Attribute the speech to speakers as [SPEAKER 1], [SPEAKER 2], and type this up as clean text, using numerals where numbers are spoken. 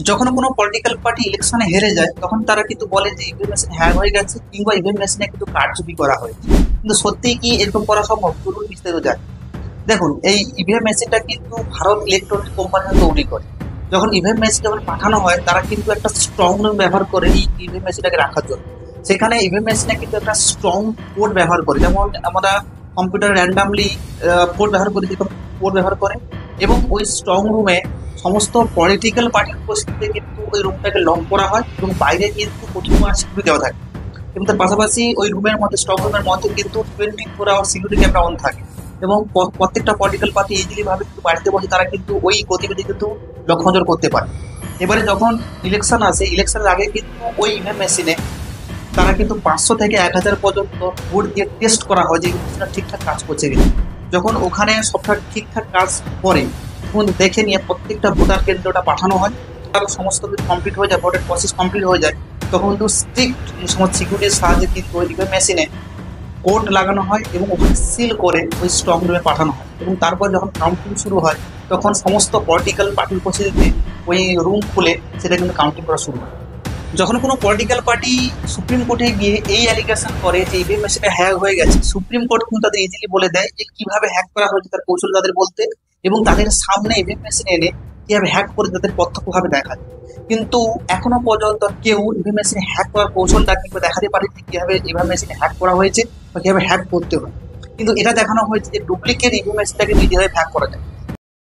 [SPEAKER 1] যখন কোনো political party ইলেকশনে হেরে যায় তখন তারা কিন্তু বলে যে ইভিএম মেশিন হ্যাক হয়ে গেছে কিংবা ইভিএম মেশিনে কিন্তু কারচুপি করা হয়েছে। কিন্তু সত্যিই কি এরকম করা সম্ভব? চলুন বিস্তারিত জানি। দেখুন, এই ইভিএম মেশিনটা কিন্তু ভারত ইলেকট্রনিক কোম্পানি তৈরি করে। যখন ইভিএম মেশিন যখন পাঠানো হয় তারা কিন্তু একটা স্ট্রং রুম ব্যবহার করে এই ইভিএম মেশিনটাকে রাখার জন্য। সেখানে ইভিএম মেশিনে কিন্তু একটা স্ট্রং কোড ব্যবহার করে, যেমন আমরা কম্পিউটার র্যান্ডামলি কোড ব্যবহার করি, যেরকম কোড ব্যবহার করে। এবং ওই স্ট্রং রুমে সমস্ত পলিটিক্যাল পার্টির উপস্থিতিতে কিন্তু ওই রুমটাকে লক করা হয় এবং বাইরে কিন্তু প্রচুর সিকিউরিটি দেওয়া থাকে। এবং তার পাশাপাশি ওই রুমের মধ্যে, স্টক রুমের মধ্যে কিন্তু 24 আওয়ার সিকিউরিটি ক্যামেরা অন থাকে। এবং প্রত্যেকটা পলিটিক্যাল পার্টি ইজিলি ভাবে কিন্তু বাড়িতে বসে তারা কিন্তু ওই গতিবিধি কিন্তু লক্ষ্য নজর করতে পারে। এবারে যখন ইলেকশন আসে, ইলেকশনের আগে কিন্তু ওই ইভিএম মেশিনে তারা কিন্তু 500 থেকে 1000 পর্যন্ত ভোট দিয়ে টেস্ট করা হয় যে মেশিনটা ঠিকঠাক কাজ করছে কিনা। যখন ওখানে সবটা ঠিকঠাক কাজ করে তখন দেখে নিয়ে প্রত্যেকটা ভোটার কেন্দ্রটা পাঠানো হয়। তার সমস্ত কিছু কমপ্লিট হয়ে যায়, ভোটের প্রসেস কমপ্লিট হয়ে যায়, তখন কিন্তু স্ট্রিক্ট সমস্ত সিকিউরিটির সাহায্যে কিন্তু ওই ইভিএম মেশিনে কোড লাগানো হয় এবং ওখানে সিল করে ওই স্ট্রং রুমে পাঠানো হয়। এবং তারপর যখন কাউন্টিং শুরু হয় তখন সমস্ত পলিটিক্যাল পার্টির উপস্থিতিতে ওই রুম খুলে সেটা কিন্তু কাউন্টিং করা শুরু হয়। যখন কোনো পলিটিক্যাল পার্টি সুপ্রিম কোর্টে গিয়ে এই অ্যালিগেশন করে যে ইভিএম মেশিনটা হ্যাক হয়ে গেছে, সুপ্রিম কোর্ট কিন্তু তাদের ইজিলি বলে দেয় যে কিভাবে হ্যাক করা হয়েছে তার কৌশল তাদের বলতে, এবং তাদের সামনে ইভিএম মেশিন এনে কিভাবে হ্যাক করে তাদের প্রত্যক্ষভাবে দেখা যায়। কিন্তু এখনো পর্যন্ত কেউ ইভিএম মেশিনে হ্যাক করার কৌশলটা কিন্তু দেখাতে পারেনি কিভাবে ইভিএম মেশিনে হ্যাক করা হয়েছে বা কিভাবে হ্যাক করতে হয়। কিন্তু এটা দেখানো হয়েছে যে ডুপ্লিকেট ইভিএম মেশিনটাকে নিজেরাই হ্যাক করা যায়।